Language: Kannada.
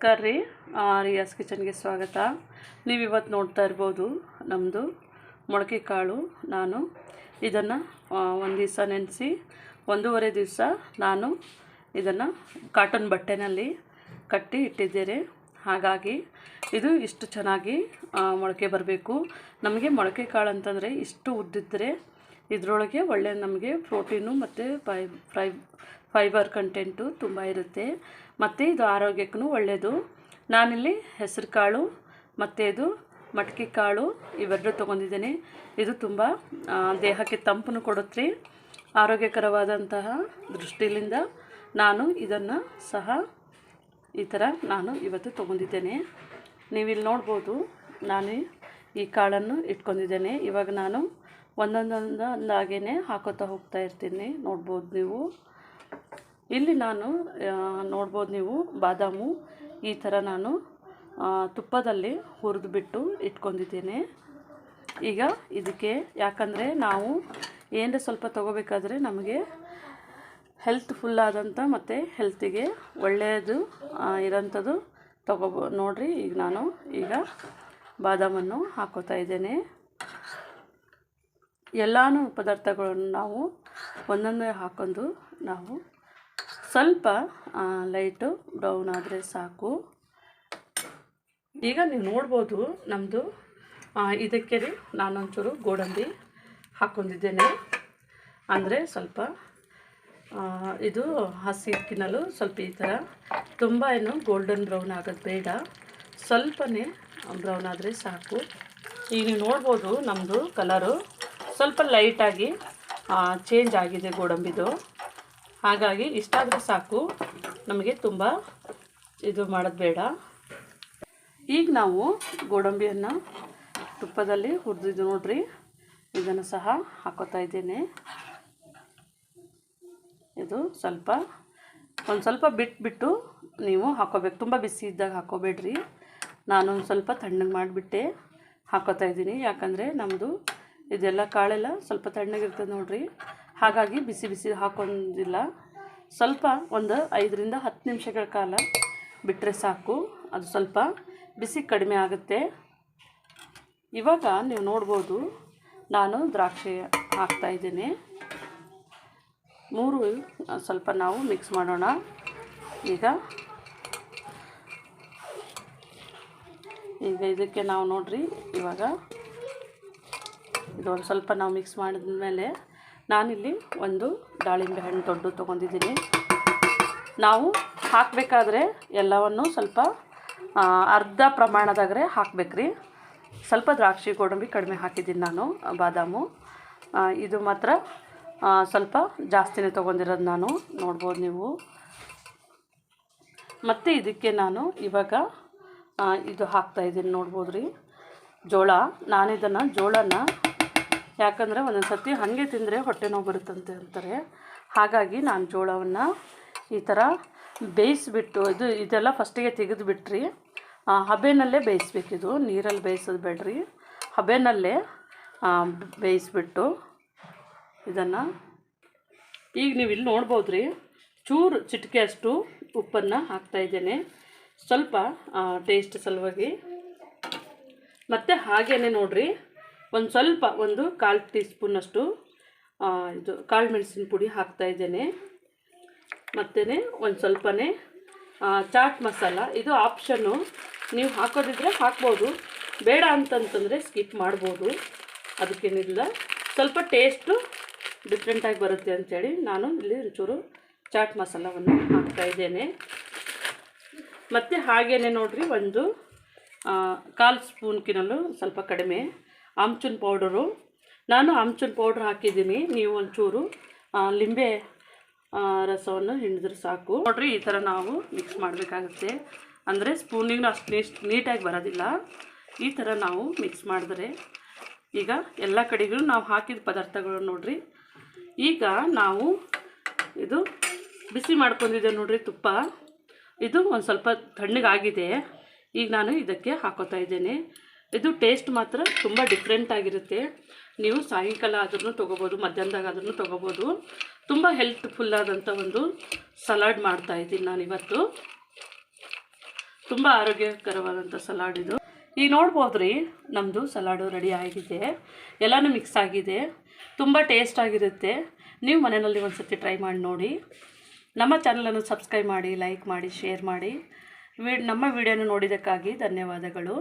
ನಮಸ್ಕಾರ ರೀ. ರಿಯಾಸ್ ಕಿಚನ್ಗೆ ಸ್ವಾಗತ. ನೀವು ಇವತ್ತು ನೋಡ್ತಾ ಇರ್ಬೋದು ನಮ್ಮದು ಮೊಳಕೆ ಕಾಳು. ನಾನು ಇದನ್ನು ಒಂದು ದಿವಸ ನೆನೆಸಿ 1.5 ದಿವಸ ನಾನು ಇದನ್ನು ಕಾಟನ್ ಬಟ್ಟೆನಲ್ಲಿ ಕಟ್ಟಿ ಇಟ್ಟಿದ್ದೇನೆ. ಹಾಗಾಗಿ ಇದು ಇಷ್ಟು ಚೆನ್ನಾಗಿ ಮೊಳಕೆ ಬರಬೇಕು. ನಮಗೆ ಮೊಳಕೆ ಕಾಳು ಅಂತಂದರೆ ಇಷ್ಟು ಉದ್ದಿದ್ದರೆ ಇದರೊಳಗೆ ಒಳ್ಳೆಯ ನಮಗೆ ಪ್ರೋಟೀನು ಮತ್ತು ಫೈಬರ್ ಕಂಟೆಂಟು ತುಂಬ ಇರುತ್ತೆ ಮತ್ತು ಇದು ಆರೋಗ್ಯಕ್ಕೂ ಒಳ್ಳೆಯದು. ನಾನಿಲ್ಲಿ ಹೆಸರು ಕಾಳು ಮತ್ತು ಇದು ಮಟಕಿ ಕಾಳು ಇವೆರಡು ತೊಗೊಂಡಿದ್ದೇನೆ. ಇದು ತುಂಬ ದೇಹಕ್ಕೆ ತಂಪನ್ನು ಕೊಡುತ್ತೆ. ಆರೋಗ್ಯಕರವಾದಂತಹ ದೃಷ್ಟಿಯಿಂದ ನಾನು ಇದನ್ನು ಸಹ ಈ ಥರ ನಾನು ಇವತ್ತು ತೊಗೊಂಡಿದ್ದೇನೆ. ನೀವಿಲ್ಲಿ ನೋಡ್ಬೋದು ನಾನು ಈ ಕಾಳನ್ನು ಇಟ್ಕೊಂಡಿದ್ದೇನೆ. ಇವಾಗ ನಾನು ಒಂದೊಂದಾಗೇ ಹಾಕೋತಾ ಹೋಗ್ತಾ ಇರ್ತೀನಿ. ನೋಡ್ಬೋದು ನೀವು ಇಲ್ಲಿ ನಾನು ನೋಡ್ಬೋದು ನೀವು ಬಾದಾಮು ಈ ಥರ ನಾನು ತುಪ್ಪದಲ್ಲಿ ಹುರಿದು ಬಿಟ್ಟು ಇಟ್ಕೊಂಡಿದ್ದೇನೆ. ಈಗ ಇದಕ್ಕೆ ಯಾಕಂದರೆ ನಾವು ಏನರ ಸ್ವಲ್ಪ ತೊಗೋಬೇಕಾದ್ರೆ ನಮಗೆ ಹೆಲ್ತ್ಫುಲ್ಲಾದಂಥ ಮತ್ತು ಹೆಲ್ತಿಗೆ ಒಳ್ಳೆಯದು ಇರೋಂಥದ್ದು ನೋಡಿರಿ. ಈಗ ನಾನು ಬಾದಾಮನ್ನು ಹಾಕೋತಾ ಇದ್ದೇನೆ. ಎಲ್ಲಾನು ಪದಾರ್ಥಗಳನ್ನು ನಾವು ಒಂದೊಂದೇ ಹಾಕೊಂಡು ನಾವು ಸ್ವಲ್ಪ ಲೈಟು ಬ್ರೌನ್ ಆದರೆ ಸಾಕು. ಈಗ ನೀವು ನೋಡ್ಬೋದು ನಮ್ಮದು ಇದಕ್ಕೆ ನಾನೊಂಚೂರು ಗೋಡಂಬಿ ಹಾಕ್ಕೊಂಡಿದ್ದೇನೆ. ಅಂದರೆ ಸ್ವಲ್ಪ ಇದು ಹಸಿ ತಿನ್ನಲು ಸ್ವಲ್ಪ ಈ ಥರ ತುಂಬ ಏನು ಗೋಲ್ಡನ್ ಬ್ರೌನ್ ಆಗೋದು ಬೇಡ, ಸ್ವಲ್ಪನೇ ಬ್ರೌನ್ ಆದರೆ ಸಾಕು. ಈಗ ನೀವು ನೋಡ್ಬೋದು ನಮ್ಮದು ಕಲರು ಸ್ವಲ್ಪ ಲೈಟಾಗಿ ಚೇಂಜ್ ಆಗಿದೆ ಗೋಡಂಬಿದು. ಹಾಗಾಗಿ ಇಷ್ಟಾದರೆ ಸಾಕು, ನಮಗೆ ತುಂಬ ಇದು ಮಾಡೋದು ಬೇಡ. ಈಗ ನಾವು ಗೋಡಂಬಿಯನ್ನು ತುಪ್ಪದಲ್ಲಿ ಹುರಿದಿದ್ದು ನೋಡ್ರಿ, ಇದನ್ನು ಸಹ ಹಾಕೋತಾ ಇದ್ದೇನೆ. ಇದು ಒಂದು ಸ್ವಲ್ಪ ಬಿಟ್ಟು ನೀವು ಹಾಕೋಬೇಕು. ತುಂಬ ಬಿಸಿ ಇದ್ದಾಗ ಹಾಕೋಬೇಡ್ರಿ. ನಾನೊಂದು ಸ್ವಲ್ಪ ತಣ್ಣಗೆ ಮಾಡಿಬಿಟ್ಟೆ ಹಾಕೋತಾ ಇದ್ದೀನಿ. ಯಾಕಂದರೆ ನಮ್ಮದು ಇದೆಲ್ಲ ಕಾಳೆಲ್ಲ ಸ್ವಲ್ಪ ತಣ್ಣಗಿರ್ತದೆ ನೋಡ್ರಿ. ಹಾಗಾಗಿ ಬಿಸಿ ಹಾಕೊಂಡಿಲ್ಲ. ಸ್ವಲ್ಪ ಒಂದು 5ರಿಂದ 10 ನಿಮಿಷಗಳ ಕಾಲ ಬಿಟ್ಟರೆ ಸಾಕು, ಅದು ಸ್ವಲ್ಪ ಬಿಸಿ ಕಡಿಮೆ ಆಗುತ್ತೆ. ಇವಾಗ ನೀವು ನೋಡ್ಬೋದು ನಾನು ದ್ರಾಕ್ಷಿ ಹಾಕ್ತಾಯಿದ್ದೇನೆ. 3 ಸ್ವಲ್ಪ ನಾವು ಮಿಕ್ಸ್ ಮಾಡೋಣ. ಈಗ ಇದಕ್ಕೆ ನಾವು ನೋಡ್ರಿ, ಇವಾಗ ಇದೊಂದು ಸ್ವಲ್ಪ ನಾವು ಮಿಕ್ಸ್ ಮಾಡಿದ ಮೇಲೆ ನಾನಿಲ್ಲಿ ಒಂದು ದಾಳಿಂಬೆ ಹಣ್ಣು ದೊಡ್ಡ ತೊಗೊಂಡಿದ್ದೀನಿ. ನಾವು ಹಾಕಬೇಕಾದ್ರೆ ಎಲ್ಲವನ್ನು ಸ್ವಲ್ಪ ಅರ್ಧ ಪ್ರಮಾಣದಾಗರೆ ಹಾಕಬೇಕ್ರಿ. ಸ್ವಲ್ಪ ದ್ರಾಕ್ಷಿ ಗೋಡಂಬಿ ಕಡಿಮೆ ಹಾಕಿದ್ದೀನಿ ನಾನು, ಬಾದಾಮು ಇದು ಮಾತ್ರ ಸ್ವಲ್ಪ ಜಾಸ್ತಿನೇ ತೊಗೊಂಡಿರೋದು ನಾನು, ನೋಡ್ಬೋದು ನೀವು. ಮತ್ತು ಇದಕ್ಕೆ ನಾನು ಇವಾಗ ಇದು ಹಾಕ್ತಾಯಿದ್ದೀನಿ ನೋಡ್ಬೋದು ರೀ, ಜೋಳ. ನಾನಿದನ್ನು ಜೋಳನ ಯಾಕಂದರೆ ಒಂದೊಂದು ಸರ್ತಿ ಹಾಗೆ ತಿಂದರೆ ಹೊಟ್ಟೆ ನೋವು ಬರುತ್ತಂತೆ ಅಂತಾರೆ. ಹಾಗಾಗಿ ನಾನು ಜೋಳವನ್ನು ಈ ಥರ ಬೇಯಿಸಿಬಿಟ್ಟು ಇದೆಲ್ಲ ಫಸ್ಟಿಗೆ ತೆಗೆದು ಬಿಟ್ರಿ ಹಬೆನಲ್ಲೇ ಬೇಯಿಸ್ಬೇಕಿದು, ನೀರಲ್ಲಿ ಬೇಯಿಸೋದು ಬೇಡ್ರಿ. ಹಬೆನಲ್ಲೇ ಬೇಯಿಸ್ಬಿಟ್ಟು ಇದನ್ನು ಈಗ ನೀವು ಇಲ್ಲಿ ನೋಡ್ಬೋದು ರೀ, ಚೂರು ಚಿಟಿಕೆ ಅಷ್ಟು ಉಪ್ಪನ್ನು ಹಾಕ್ತಾಯಿದ್ದೇನೆ, ಸ್ವಲ್ಪ ಟೇಸ್ಟ್ ಸಲುವಾಗಿ. ಮತ್ತು ಹಾಗೇ ನೋಡಿರಿ ಒಂದು ಸ್ವಲ್ಪ 1/4 ಟೀ ಸ್ಪೂನಷ್ಟು ಇದು ಕಾಳು ಮೆಣಸಿನ ಪುಡಿ ಹಾಕ್ತಾಯಿದ್ದೇನೆ. ಮತ್ತು ಒಂದು ಸ್ವಲ್ಪನೇ ಚಾಟ್ ಮಸಾಲ, ಇದು ಆಪ್ಷನ್ನು, ನೀವು ಹಾಕೋದಿದ್ರೆ ಹಾಕ್ಬೋದು, ಬೇಡ ಅಂತಂತಂದರೆ ಸ್ಕಿಪ್ ಮಾಡ್ಬೋದು, ಅದಕ್ಕೇನಿಲ್ಲ. ಸ್ವಲ್ಪ ಟೇಸ್ಟು ಡಿಫ್ರೆಂಟಾಗಿ ಬರುತ್ತೆ ಅಂಥೇಳಿ ನಾನು ಇಲ್ಲಿ ಒಂಚೂರು ಚಾಟ್ ಮಸಾಲವನ್ನು ಹಾಕ್ತಾಯಿದ್ದೇನೆ. ಮತ್ತು ಹಾಗೇ ನೋಡಿರಿ ಒಂದು 1/4 ಸ್ಪೂನ್ಕಿನಲ್ಲೂ ಸ್ವಲ್ಪ ಕಡಿಮೆ ಆಮ್ಚೂರು ಪೌಡರು, ನಾನು ಆಮ್ಚೂರು ಪೌಡ್ರ್ ಹಾಕಿದ್ದೀನಿ. ನೀವು ಒಂಚೂರು ಲಿಂಬೆ ರಸವನ್ನು ಹಿಂಡಿದ್ರೆ ಸಾಕು ನೋಡಿರಿ. ಈ ಥರ ನಾವು ಮಿಕ್ಸ್ ಮಾಡಬೇಕಾಗುತ್ತೆ. ಅಂದರೆ ಸ್ಪೂನಿಗೂ ಅಷ್ಟು ನೀಟಾಗಿ ಬರೋದಿಲ್ಲ. ಈ ಥರ ನಾವು ಮಿಕ್ಸ್ ಮಾಡಿದ್ರೆ ಈಗ ಎಲ್ಲ ಕಡೆಗೂ ನಾವು ಹಾಕಿದ ಪದಾರ್ಥಗಳು ನೋಡಿರಿ. ಈಗ ನಾವು ಇದು ಬಿಸಿ ಮಾಡ್ಕೊಂಡಿದ್ದೆ ನೋಡಿರಿ ತುಪ್ಪ, ಇದು ಒಂದು ಸ್ವಲ್ಪ ತಣ್ಣಗಾಗಿದೆ. ಈಗ ನಾನು ಇದಕ್ಕೆ ಹಾಕೋತಾ ಇದ್ದೇನೆ. ಇದು ಟೇಸ್ಟ್ ಮಾತ್ರ ತುಂಬ ಡಿಫ್ರೆಂಟಾಗಿರುತ್ತೆ. ನೀವು ಸಾಯಂಕಾಲ ಆದ್ರೂ ತೊಗೋಬೋದು, ಮಧ್ಯಾಹ್ನದಾಗಾದ್ರೂ ತೊಗೋಬೋದು. ತುಂಬ ಹೆಲ್ತ್ಫುಲ್ಲಾದಂಥ ಒಂದು ಸಲಾಡ್ ಮಾಡ್ತಾಯಿದ್ದೀನಿ ನಾನಿವತ್ತು. ತುಂಬ ಆರೋಗ್ಯಕರವಾದಂಥ ಸಲಾಡ್ ಇದು. ಈಗ ನೋಡ್ಬೋದು ರೀ, ನಮ್ಮದು ಸಲಾಡು ರೆಡಿ ಆಗಿದೆ, ಎಲ್ಲನೂ ಮಿಕ್ಸ್ ಆಗಿದೆ, ತುಂಬ ಟೇಸ್ಟಾಗಿರುತ್ತೆ. ನೀವು ಮನೆಯಲ್ಲಿ ಒಂದು ಸರ್ತಿ ಟ್ರೈ ಮಾಡಿ ನೋಡಿ. ನಮ್ಮ ಚಾನಲನ್ನು ಸಬ್ಸ್ಕ್ರೈಬ್ ಮಾಡಿ, ಲೈಕ್ ಮಾಡಿ, ಶೇರ್ ಮಾಡಿ. ನಮ್ಮ ವಿಡಿಯೋನ ನೋಡಿದ್ದಕ್ಕಾಗಿ ಧನ್ಯವಾದಗಳು.